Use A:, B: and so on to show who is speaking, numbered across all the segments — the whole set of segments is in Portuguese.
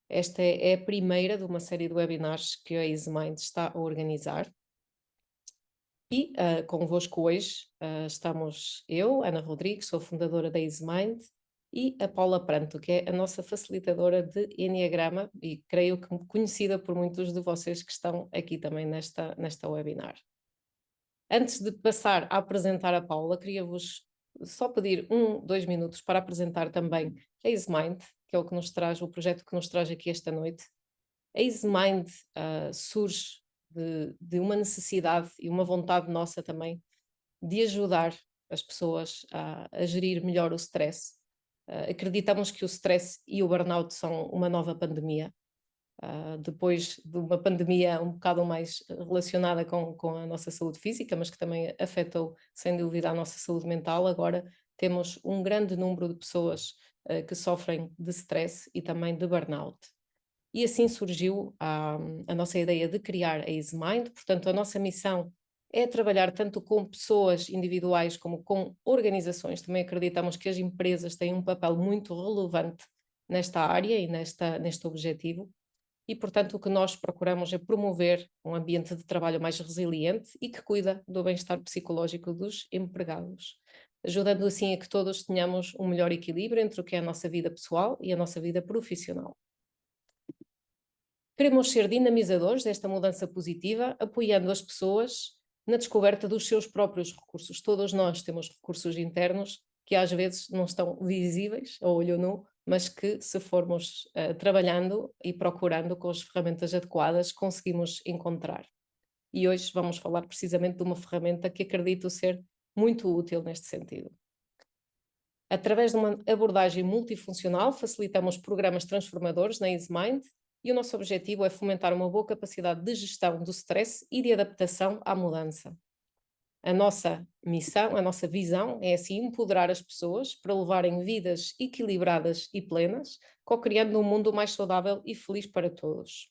A: Esta é a primeira de uma série de webinars que a EasyMind está a organizar. E convosco hoje estamos eu, Ana Rodrigues, sou fundadora da EasyMind, e a Paula Pranto, que é a nossa facilitadora de Enneagrama e creio que conhecida por muitos de vocês que estão aqui também nesta webinar. Antes de passar a apresentar a Paula, queria-vos só pedir 2 minutos para apresentar também a EasyMind, que é o que nos traz, o projeto que nos traz aqui esta noite. A EasyMind surge de uma necessidade e uma vontade nossa também de ajudar as pessoas a gerir melhor o stress. Acreditamos que o stress e o burnout são uma nova pandemia. Depois de uma pandemia um bocado mais relacionada com a nossa saúde física, mas que também afetou, sem dúvida, a nossa saúde mental, agora temos um grande número de pessoas que sofrem de stress e também de burnout. E assim surgiu a nossa ideia de criar a EasyMind. Portanto, a nossa missão é trabalhar tanto com pessoas individuais como com organizações. Também acreditamos que as empresas têm um papel muito relevante nesta área e neste objetivo. E, portanto, o que nós procuramos é promover um ambiente de trabalho mais resiliente e que cuida do bem-estar psicológico dos empregados, ajudando assim a que todos tenhamos um melhor equilíbrio entre o que é a nossa vida pessoal e a nossa vida profissional. Queremos ser dinamizadores desta mudança positiva, apoiando as pessoas na descoberta dos seus próprios recursos. Todos nós temos recursos internos que às vezes não estão visíveis a olho nu, mas que se formos trabalhando e procurando com as ferramentas adequadas, conseguimos encontrar. E hoje vamos falar precisamente de uma ferramenta que acredito ser muito útil neste sentido. Através de uma abordagem multifuncional, facilitamos programas transformadores na EasyMind e o nosso objetivo é fomentar uma boa capacidade de gestão do stress e de adaptação à mudança. A nossa missão, a nossa visão é assim empoderar as pessoas para levarem vidas equilibradas e plenas, co-criando um mundo mais saudável e feliz para todos.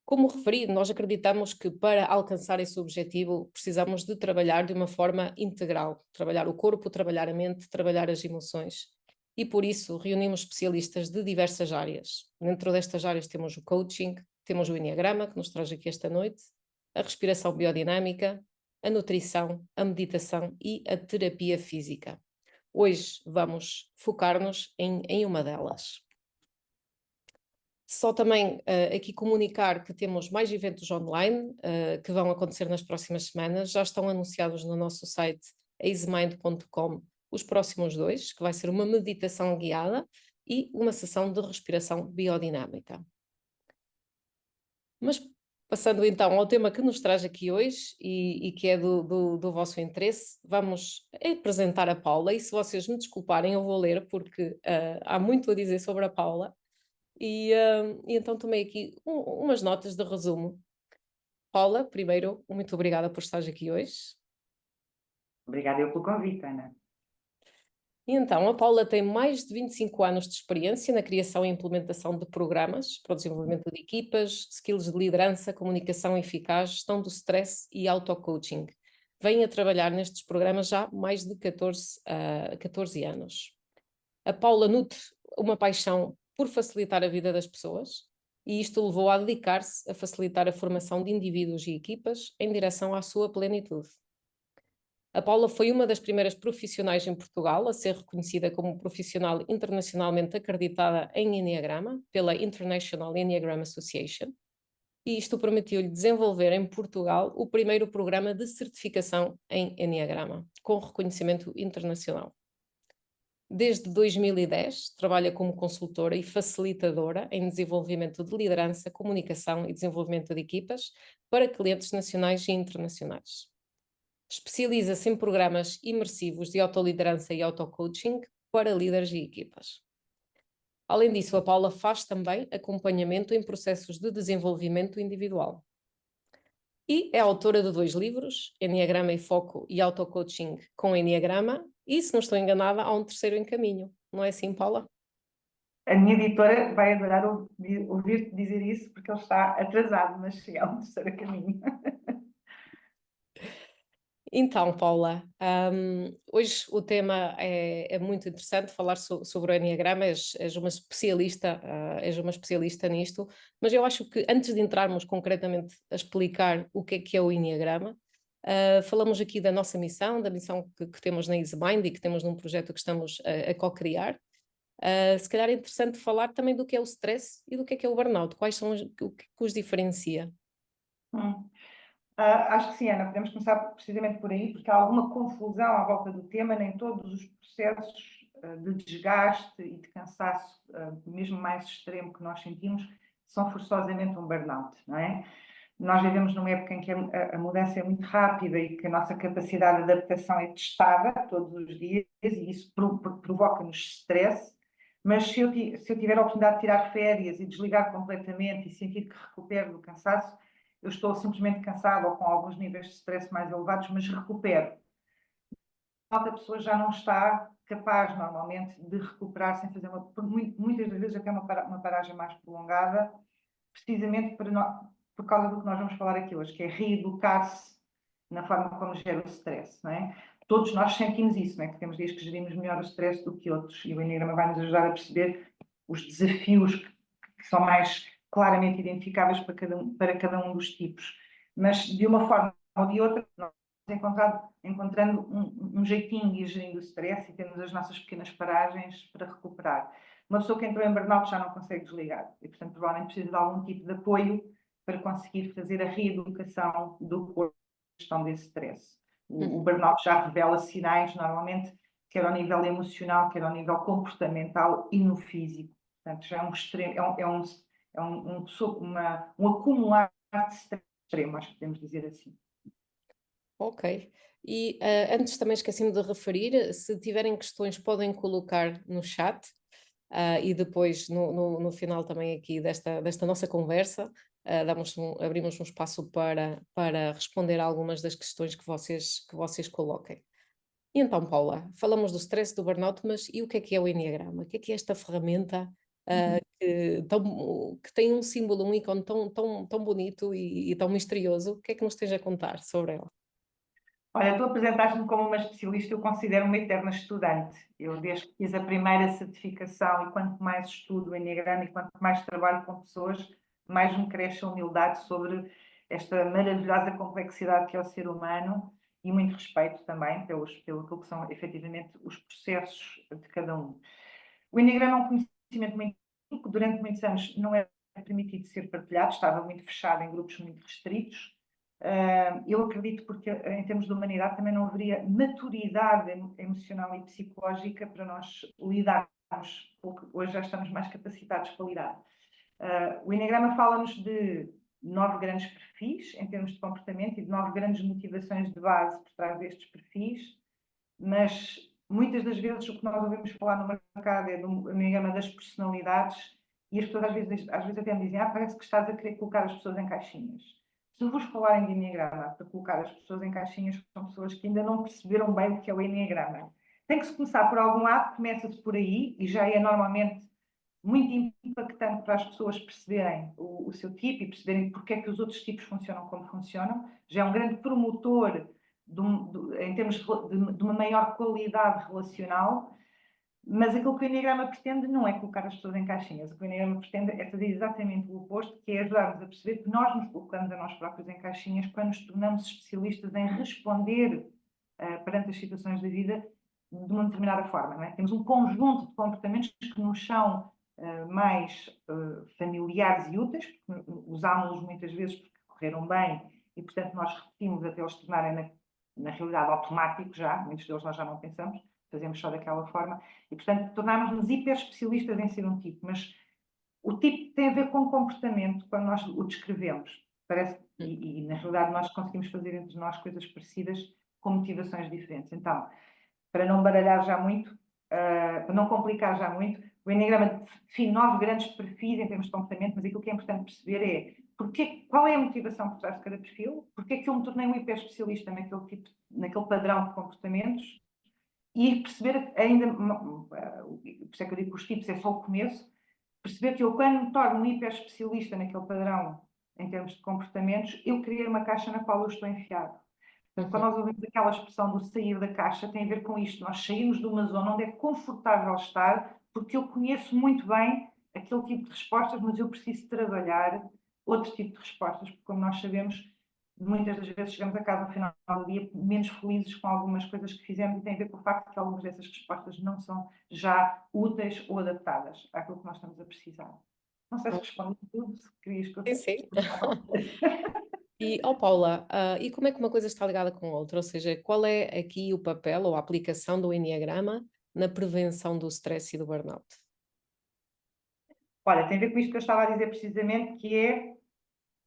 A: Como referido, nós acreditamos que para alcançar esse objetivo precisamos de trabalhar de uma forma integral, trabalhar o corpo, trabalhar a mente, trabalhar as emoções. E por isso reunimos especialistas de diversas áreas. Dentro destas áreas temos o coaching, temos o Enneagrama, que nos traz aqui esta noite, a respiração biodinâmica, a nutrição, a meditação e a terapia física. Hoje vamos focar-nos em uma delas. Só também aqui comunicar que temos mais eventos online que vão acontecer nas próximas semanas. Já estão anunciados no nosso site easymind.com os próximos 2, que vai ser uma meditação guiada e uma sessão de respiração biodinâmica. Mas passando então ao tema que nos traz aqui hoje e que é do vosso interesse, vamos apresentar a Paula. E se vocês me desculparem, eu vou ler porque há muito a dizer sobre a Paula. E então tomei aqui umas notas de resumo. Paula, primeiro, muito obrigada por estares aqui hoje.
B: Obrigada eu pelo convite, Ana.
A: E então, a Paula tem mais de 25 anos de experiência na criação e implementação de programas para o desenvolvimento de equipas, skills de liderança, comunicação eficaz, gestão do stress e auto-coaching. Vem a trabalhar nestes programas já há mais de 14 anos. A Paula nutre uma paixão por facilitar a vida das pessoas e isto levou a dedicar-se a facilitar a formação de indivíduos e equipas em direção à sua plenitude. A Paula foi uma das primeiras profissionais em Portugal a ser reconhecida como profissional internacionalmente acreditada em Enneagrama pela International Enneagram Association e isto permitiu-lhe desenvolver em Portugal o primeiro programa de certificação em Enneagrama, com reconhecimento internacional. Desde 2010, trabalha como consultora e facilitadora em desenvolvimento de liderança, comunicação e desenvolvimento de equipas para clientes nacionais e internacionais. Especializa-se em programas imersivos de autoliderança e auto-coaching para líderes e equipas. Além disso, a Paula faz também acompanhamento em processos de desenvolvimento individual. E é autora de 2 livros, Enneagrama e Foco e Auto-Coaching com Enneagrama, e se não estou enganada, há um terceiro em caminho. Não é assim, Paula?
B: A minha editora vai adorar ouvir-te dizer isso, porque ele está atrasado, mas chega a um terceiro caminho.
A: Então, Paula, hoje o tema é muito interessante, falar sobre o Enneagrama, és uma especialista, és uma especialista nisto, mas eu acho que antes de entrarmos concretamente a explicar o que é o Enneagrama, falamos aqui da nossa missão, da missão que temos na EasyMind e que temos num projeto que estamos a co-criar. Se calhar é interessante falar também do que é o stress e do que é o burnout, quais são o que os diferencia.
B: Hum. Acho que sim, Ana, podemos começar precisamente por aí, porque há alguma confusão à volta do tema, nem todos os processos de desgaste e de cansaço, mesmo mais extremo que nós sentimos, são forçosamente um burnout, não é? Nós vivemos numa época em que a mudança é muito rápida e que a nossa capacidade de adaptação é testada todos os dias e isso provoca-nos stress, mas se eu tiver a oportunidade de tirar férias e desligar completamente e sentir que recupero do cansaço, eu estou simplesmente cansada ou com alguns níveis de stress mais elevados, mas recupero. A pessoa já não está capaz, normalmente, de recuperar sem fazer muitas das vezes até uma paragem mais prolongada, precisamente por causa do que nós vamos falar aqui hoje, que é reeducar-se na forma como gera o stress, não é? Todos nós sentimos isso, não é? Que temos dias que gerimos melhor o stress do que outros, e o Enneagrama vai nos ajudar a perceber os desafios que são mais claramente identificáveis para cada um dos tipos. Mas, de uma forma ou de outra, nós encontrando um jeitinho de ir gerindo o stress e temos as nossas pequenas paragens para recuperar. Uma pessoa que entrou em burnout já não consegue desligar e, portanto, provavelmente precisa de algum tipo de apoio para conseguir fazer a reeducação do corpo e gestão desse stress. O burnout já revela sinais, normalmente, quer ao nível emocional, quer ao nível comportamental e no físico. Portanto, já é um extremo, um acumular de stress extremo, acho que podemos dizer assim.
A: Ok. E antes também esqueci-me de referir, se tiverem questões podem colocar no chat e depois no final também aqui desta nossa conversa abrimos um espaço para responder a algumas das questões que vocês coloquem. E então, Paula, falamos do stress, do burnout, mas e o que é o Enneagrama? O que é esta ferramenta que tem um símbolo, um ícone tão bonito e tão misterioso? O que é que nos tens a contar sobre ela?
B: Olha, tu apresentaste-me como uma especialista, eu considero-me uma eterna estudante. Eu, desde que fiz a primeira certificação, e quanto mais estudo o Enneagrama e quanto mais trabalho com pessoas, mais me cresce a humildade sobre esta maravilhosa complexidade que é o ser humano e muito respeito também pelo que são efetivamente os processos de cada um. O Enneagrama é um conhecimento muito que durante muitos anos não era permitido ser partilhado, estava muito fechado em grupos muito restritos. Eu acredito porque, em termos de humanidade, também não haveria maturidade emocional e psicológica para nós lidarmos, porque hoje já estamos mais capacitados para lidar. O Enneagrama fala-nos de 9 grandes perfis em termos de comportamento e de 9 grandes motivações de base por trás destes perfis, mas muitas das vezes o que nós ouvimos falar no mercado é do Enneagrama das personalidades e as pessoas às vezes até me dizem parece que estás a querer colocar as pessoas em caixinhas. Se vos falarem de Enneagrama para colocar as pessoas em caixinhas, são pessoas que ainda não perceberam bem o que é o Enneagrama. Tem que se começar por algum lado, começa-se por aí e já é normalmente muito impactante para as pessoas perceberem o seu tipo e perceberem porque é que os outros tipos funcionam como funcionam. Já é um grande promotor em termos de uma maior qualidade relacional, mas aquilo que o Enneagrama pretende não é colocar as pessoas em caixinhas. O que o Enneagrama pretende é fazer exatamente o oposto, que é ajudar-nos a perceber que nós nos colocamos a nós próprios em caixinhas quando nos tornamos especialistas em responder perante as situações da vida de uma determinada forma. Não é? Temos um conjunto de comportamentos que nos são mais familiares e úteis, porque usámos-los muitas vezes porque correram bem e, portanto, nós repetimos até eles se tornarem, na realidade, automáticos já. Muitos deles nós já não pensamos, fazemos só daquela forma. E, portanto, tornámos-nos hiper especialistas em ser um tipo. Mas o tipo tem a ver com o comportamento quando nós o descrevemos. Parece, na realidade, nós conseguimos fazer entre nós coisas parecidas com motivações diferentes. Então, para não baralhar já muito, para não complicar já muito, o Enneagrama define 9 grandes perfis em termos de comportamento, mas aquilo que é importante perceber é qual é a motivação por trás de cada perfil, porque é que eu me tornei um hiper especialista naquele padrão de comportamentos e perceber ainda, por isso é que eu digo que os tipos é só o começo, perceber que eu quando me torno um hiper especialista naquele padrão em termos de comportamentos, eu criei uma caixa na qual eu estou enfiado. Portanto, quando nós ouvimos aquela expressão do sair da caixa, tem a ver com isto. Nós saímos de uma zona onde é confortável estar, porque eu conheço muito bem aquele tipo de respostas, mas eu preciso trabalhar outro tipo de respostas, porque como nós sabemos, muitas das vezes chegamos a casa ao final do dia menos felizes com algumas coisas que fizemos e tem a ver com o facto de que algumas dessas respostas não são já úteis ou adaptadas àquilo que nós estamos a precisar. Não sei se respondi tudo, se querias que eu
A: Sim, sim.
B: explicasse.
A: E, Paula, e como é que uma coisa está ligada com a outra? Ou seja, qual é aqui o papel ou a aplicação do Enneagrama na prevenção do stress e do burnout?
B: Olha, tem a ver com isto que eu estava a dizer precisamente, que é,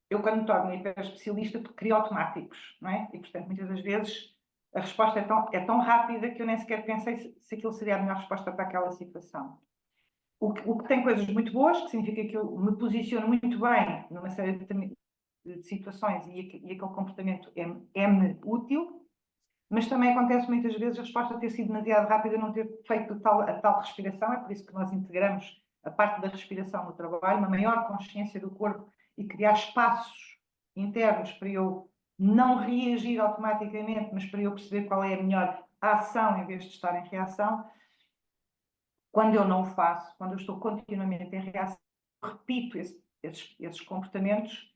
B: eu quando me torno hiperespecialista, crio automáticos, não é? E, portanto, muitas das vezes a resposta é tão rápida que eu nem sequer pensei se aquilo seria a melhor resposta para aquela situação. O que tem coisas muito boas, que significa que eu me posiciono muito bem numa série de situações e aquele comportamento é-me útil, mas também acontece muitas vezes a resposta ter sido demasiado rápida, não ter feito a tal respiração, é por isso que nós integramos a parte da respiração no trabalho, uma maior consciência do corpo e criar espaços internos para eu não reagir automaticamente, mas para eu perceber qual é a melhor ação em vez de estar em reação. Quando eu não o faço, quando eu estou continuamente em reação, repito esses comportamentos,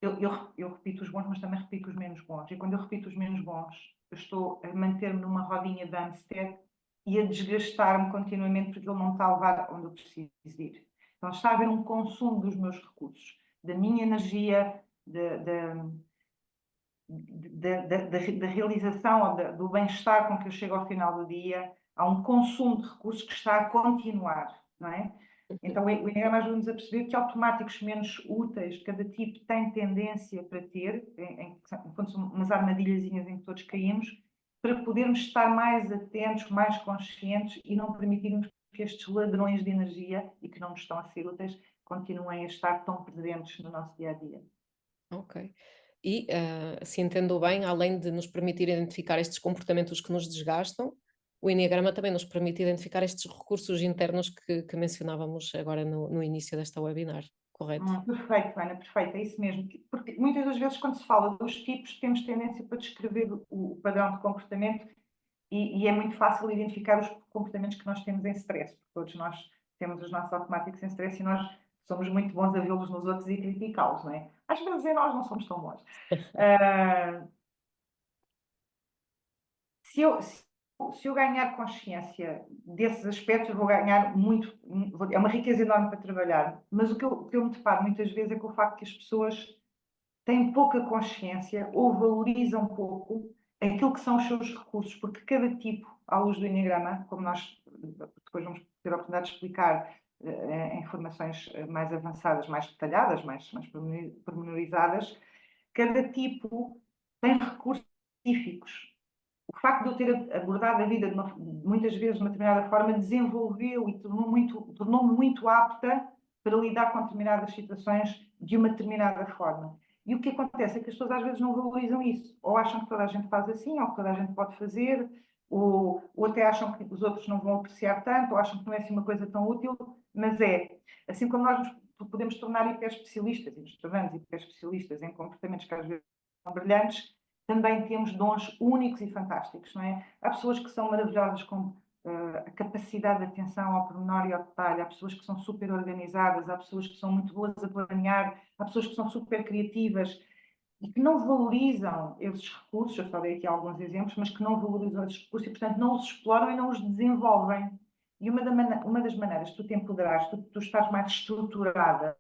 B: eu repito os bons, mas também repito os menos bons. E quando eu repito os menos bons, eu estou a manter-me numa rodinha de hamster e a desgastar-me continuamente porque ele não me está a levar onde eu preciso ir. Então está a haver um consumo dos meus recursos, da minha energia, da realização ou do bem-estar com que eu chego ao final do dia. Há um consumo de recursos que está a continuar, não é? Então, o Enneagrama ajuda-nos a perceber que automáticos menos úteis cada tipo tem tendência para ter, enquanto são umas armadilhazinhas em que todos caímos, para podermos estar mais atentos, mais conscientes e não permitirmos que estes ladrões de energia e que não nos estão a ser úteis continuem a estar tão presentes no nosso dia a dia.
A: Ok. E, se entendo bem, além de nos permitir identificar estes comportamentos que nos desgastam, o Enneagrama também nos permite identificar estes recursos internos que mencionávamos agora no início desta webinar, correto?
B: Perfeito, Ana, perfeito, é isso mesmo. Porque muitas das vezes, quando se fala dos tipos, temos tendência para descrever o padrão de comportamento e é muito fácil identificar os comportamentos que nós temos em stress, porque todos nós temos os nossos automáticos em stress e nós somos muito bons a vê-los nos outros e criticá-los, não é? Às vezes em nós não somos tão bons. Uh, se eu ganhar consciência desses aspectos, eu vou ganhar muito, é uma riqueza enorme para trabalhar. Mas o que eu me deparo muitas vezes é com o facto que as pessoas têm pouca consciência ou valorizam pouco aquilo que são os seus recursos, porque cada tipo, à luz do Enneagrama, como nós depois vamos ter a oportunidade de explicar em informações mais avançadas, mais detalhadas, mais pormenorizadas, cada tipo tem recursos específicos. O facto de eu ter abordado a vida muitas vezes de uma determinada forma desenvolveu e tornou-me muito apta para lidar com determinadas situações de uma determinada forma. E o que acontece é que as pessoas às vezes não valorizam isso. Ou acham que toda a gente faz assim, ou que toda a gente pode fazer, ou até acham que os outros não vão apreciar tanto, ou acham que não é assim uma coisa tão útil, mas é. Assim como nós nos podemos tornar hiperespecialistas, e nos tornamos hiperespecialistas em comportamentos que às vezes são brilhantes, também temos dons únicos e fantásticos, não é? Há pessoas que são maravilhosas com a capacidade de atenção ao pormenor e ao detalhe, há pessoas que são super organizadas, há pessoas que são muito boas a planear, há pessoas que são super criativas e que não valorizam esses recursos, eu só dei aqui alguns exemplos, mas que não valorizam esses recursos e, portanto, não os exploram e não os desenvolvem. E uma das maneiras que tu te empoderares, tu estás mais estruturada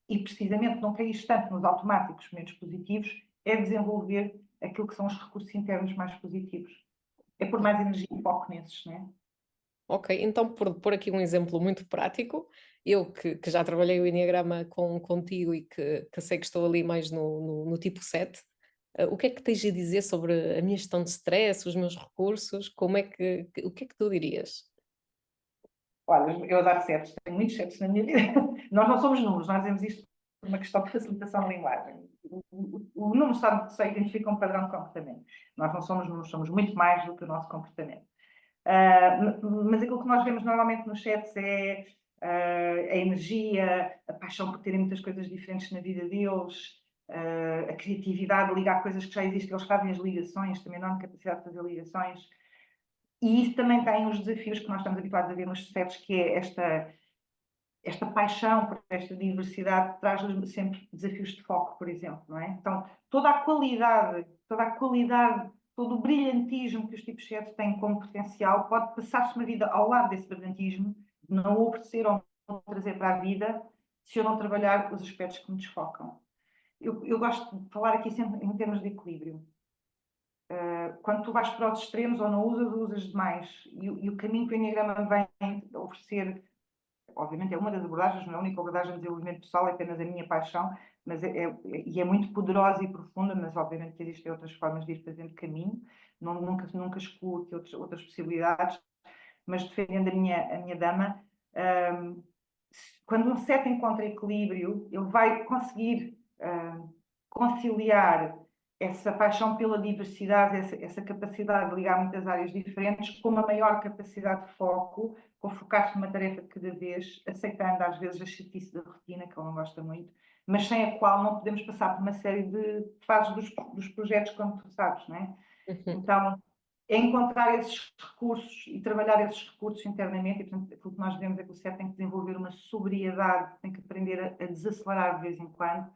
B: e precisamente não caís tanto nos automáticos menos positivos, é desenvolver aquilo que são os recursos internos mais positivos. É por mais energia e foco nesses, não é?
A: Ok, então por pôr aqui um exemplo muito prático, eu que já trabalhei o Enneagrama contigo e que sei que estou ali mais no tipo 7, o que é que tens a dizer sobre a minha gestão de stress, os meus recursos, o que é que tu dirias?
B: Olha, eu adoro setes, tenho muitos setes na minha vida. Nós não somos números, nós dizemos isto por uma questão de facilitação da linguagem. O número só identifica um padrão de comportamento. Nós não somos números, somos muito mais do que o nosso comportamento. Mas aquilo que nós vemos normalmente nos chats é a energia, a paixão por terem muitas coisas diferentes na vida deles, a criatividade, ligar coisas que já existem, eles fazem as ligações, também não há capacidade de fazer ligações. E isso também tem os desafios que nós estamos habituados a ver nos sets, que é esta paixão por esta diversidade traz-lhes sempre desafios de foco, por exemplo, não é? Então, toda a qualidade, todo o brilhantismo que os tipos 7 têm como potencial pode passar-se uma vida ao lado desse brilhantismo, de não oferecer ou não trazer para a vida, se eu não trabalhar os aspectos que me desfocam. Eu gosto de falar aqui sempre em termos de equilíbrio. Quando tu vais para os extremos ou não usas demais. E o caminho que o Enneagrama vem oferecer, obviamente é uma das abordagens, não é a única abordagem de desenvolvimento pessoal, é apenas a minha paixão, mas é muito poderosa e profunda, mas obviamente que existem outras formas de ir fazendo caminho. Nunca excluo aqui outras possibilidades, mas defendendo a minha dama, quando um set encontra equilíbrio, ele vai conseguir conciliar essa paixão pela diversidade, essa capacidade de ligar muitas áreas diferentes, com uma maior capacidade de foco, com focar-se numa tarefa de cada vez, aceitando às vezes a chatice da rotina, que ele não gosta muito, mas sem a qual não podemos passar por uma série de fases dos projetos, como tu sabes, não é? Então, é encontrar esses recursos e trabalhar esses recursos internamente, e portanto, aquilo que nós vemos é que o CEP tem que desenvolver uma sobriedade, tem que aprender a desacelerar de vez em quando,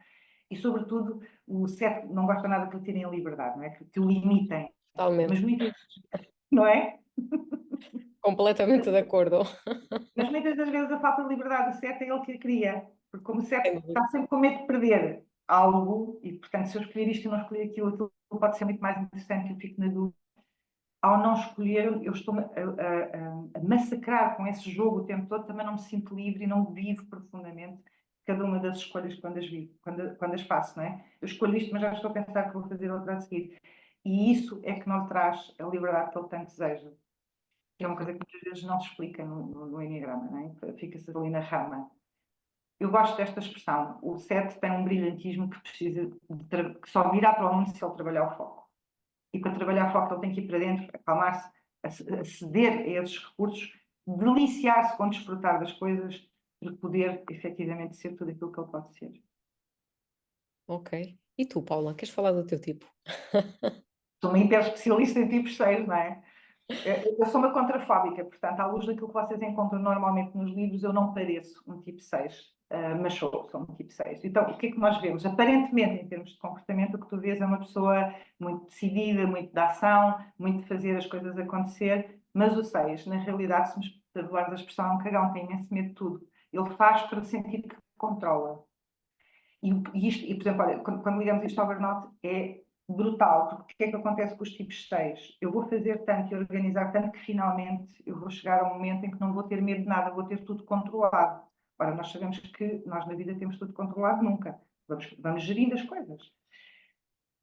B: e sobretudo o CEP não gosta nada que lhe tirem a liberdade, não é? Que o limitem, mas
A: Totalmente.
B: muitas, não é?
A: Completamente de acordo.
B: Mas muitas das vezes a falta de liberdade do CEP é ele que a cria, porque como o CEP
A: Sem dúvida.
B: está sempre com medo de perder algo, e portanto se eu escolher isto e não escolher aquilo pode ser muito mais interessante que eu fico na dúvida. Ao não escolher, eu estou a massacrar com esse jogo o tempo todo, também não me sinto livre e não vivo profundamente cada uma das escolhas quando as vivo, quando as faço, não é? Eu escolho isto, mas já estou a pensar que vou fazer outra a seguir. E isso é que não lhe traz a liberdade que ele tanto deseja. Que é uma coisa que muitas vezes não se explica no Enneagrama, não é? Fica-se ali na rama. Eu gosto desta expressão. O 7 tem um brilhantismo que precisa que só virá para o mundo se ele trabalhar o foco. E para trabalhar foco ele tem que ir para dentro, acalmar-se, aceder a esses recursos, deliciar-se com desfrutar das coisas, para poder efetivamente ser tudo aquilo que ele pode ser.
A: Ok. E tu, Paula, queres falar do teu tipo?
B: Sou uma hiper especialista em tipos 6, não é? Eu sou uma contrafóbica, portanto, à luz daquilo que vocês encontram normalmente nos livros, eu não pareço um tipo 6, mas sou um tipo 6. Então, o que é que nós vemos? Aparentemente, em termos de comportamento, o que tu vês é uma pessoa muito decidida, muito de ação, muito de fazer as coisas acontecer, mas o 6, na realidade, se me perdoares a expressão, é um cagão, tem imenso medo de tudo. Ele faz para sentir que controla. E, por exemplo, olha, quando ligamos isto ao burnout, é brutal, porque o que é que acontece com os tipos 6? Eu vou fazer tanto e organizar tanto que finalmente eu vou chegar a um momento em que não vou ter medo de nada, vou ter tudo controlado. Ora, nós sabemos que nós na vida temos tudo controlado nunca. Vamos gerindo as coisas.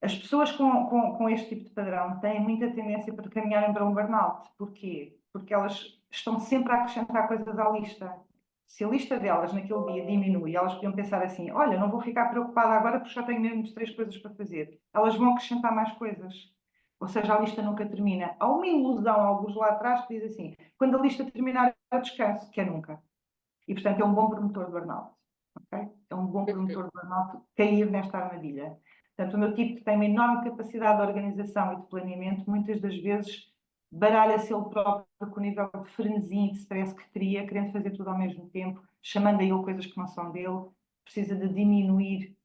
B: As pessoas com este tipo de padrão têm muita tendência para caminharem para um burnout. Porquê? Porque elas estão sempre a acrescentar coisas à lista. Se a lista delas naquele dia diminui, elas podiam pensar assim: olha, não vou ficar preocupada agora porque já tenho menos 3 coisas para fazer. Elas vão acrescentar mais coisas. Ou seja, a lista nunca termina. Há uma ilusão, alguns lá atrás, que diz assim: quando a lista terminar, eu descanso, que é nunca. E, portanto, é um bom promotor de burnout. Okay? É um bom promotor de burnout cair nesta armadilha. Portanto, o meu tipo tem uma enorme capacidade de organização e de planeamento, muitas das vezes baralha-se ele próprio com o nível de frenesim e de stress que cria, querendo fazer tudo ao mesmo tempo, chamando a ele coisas que não são dele, precisa de diminuir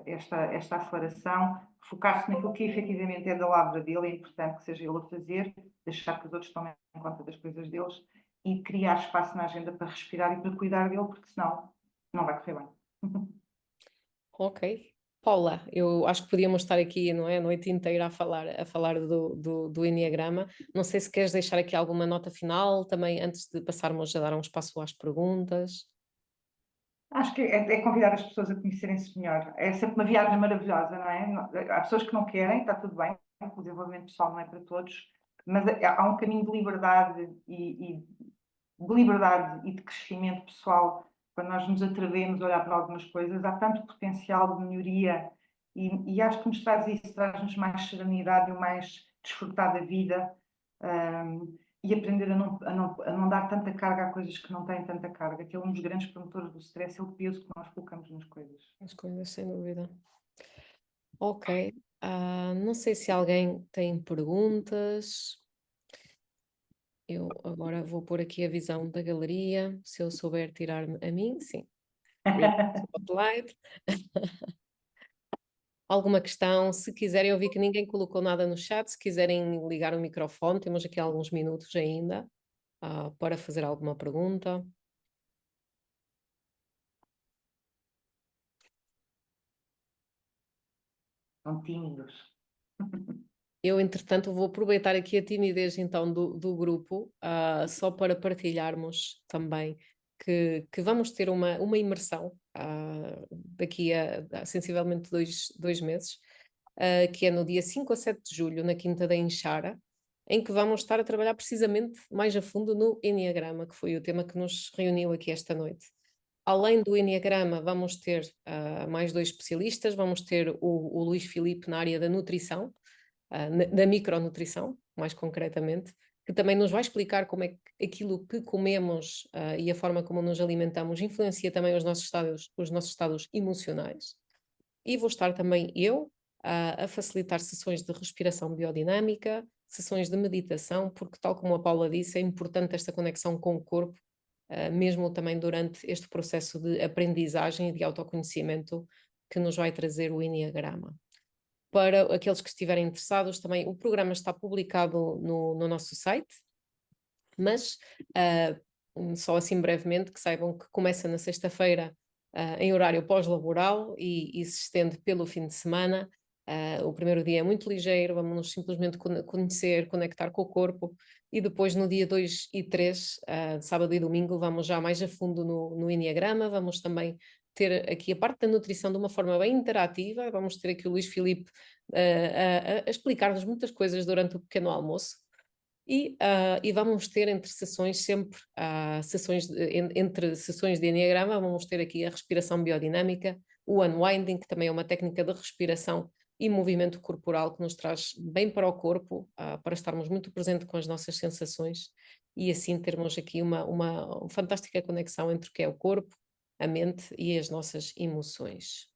B: esta aceleração, focar-se naquilo que efetivamente é da lavra dele, é importante que seja ele a fazer, deixar que os outros tomem conta das coisas deles e criar espaço na agenda para respirar e para cuidar dele, porque senão não vai correr bem.
A: Ok. Paula, eu acho que podíamos estar aqui, não é, a noite inteira a falar do Enneagrama. Não sei se queres deixar aqui alguma nota final, também antes de passarmos a dar um espaço às perguntas.
B: Acho que é convidar as pessoas a conhecerem-se melhor. É sempre uma viagem maravilhosa, não é? Há pessoas que não querem, está tudo bem, o desenvolvimento pessoal não é para todos, mas há um caminho de liberdade e de liberdade e de crescimento pessoal quando nós nos atrevemos a olhar para algumas coisas. Há tanto potencial de melhoria e acho que nos traz isso, traz-nos mais serenidade e mais desfrutar da vida. E aprender a não dar tanta carga a coisas que não têm tanta carga, que é um dos grandes promotores do stress, é o peso que nós colocamos nas coisas.
A: As coisas, sem dúvida. Ok. Não sei se alguém tem perguntas. Eu agora vou pôr aqui a visão da galeria. Se eu souber tirar-me a mim, sim. Spotlight. Alguma questão? Se quiserem, eu vi que ninguém colocou nada no chat. Se quiserem ligar o microfone, temos aqui alguns minutos ainda para fazer alguma pergunta.
B: São tímidos.
A: Eu, entretanto, vou aproveitar aqui a timidez então do grupo, só para partilharmos também que vamos ter uma imersão daqui a sensivelmente dois meses, que é no dia 5 a 7 de julho, na Quinta da Inchara, em que vamos estar a trabalhar precisamente mais a fundo no Enneagrama, que foi o tema que nos reuniu aqui esta noite. Além do Enneagrama, vamos ter mais dois especialistas, vamos ter o Luís Filipe na área da nutrição, da micronutrição, mais concretamente, que também nos vai explicar como é que aquilo que comemos e a forma como nos alimentamos influencia também os nossos estados emocionais. E vou estar também eu a facilitar sessões de respiração biodinâmica, sessões de meditação, porque, tal como a Paula disse, é importante esta conexão com o corpo, mesmo também durante este processo de aprendizagem e de autoconhecimento que nos vai trazer o Enneagrama. Para aqueles que estiverem interessados, também o programa está publicado no nosso site, mas só assim brevemente que saibam que começa na sexta-feira em horário pós-laboral e se estende pelo fim de semana. O primeiro dia é muito ligeiro, vamos simplesmente conhecer, conectar com o corpo, e depois no dia 2 e 3, sábado e domingo, vamos já mais a fundo no Enneagrama, vamos também ter aqui a parte da nutrição de uma forma bem interativa, vamos ter aqui o Luís Filipe a explicar-nos muitas coisas durante o pequeno almoço. E vamos ter entre sessões sempre, entre sessões de Enneagrama, vamos ter aqui a respiração biodinâmica, o unwinding, que também é uma técnica de respiração e movimento corporal que nos traz bem para o corpo, para estarmos muito presentes com as nossas sensações e assim termos aqui uma fantástica conexão entre o que é o corpo, a mente e as nossas emoções.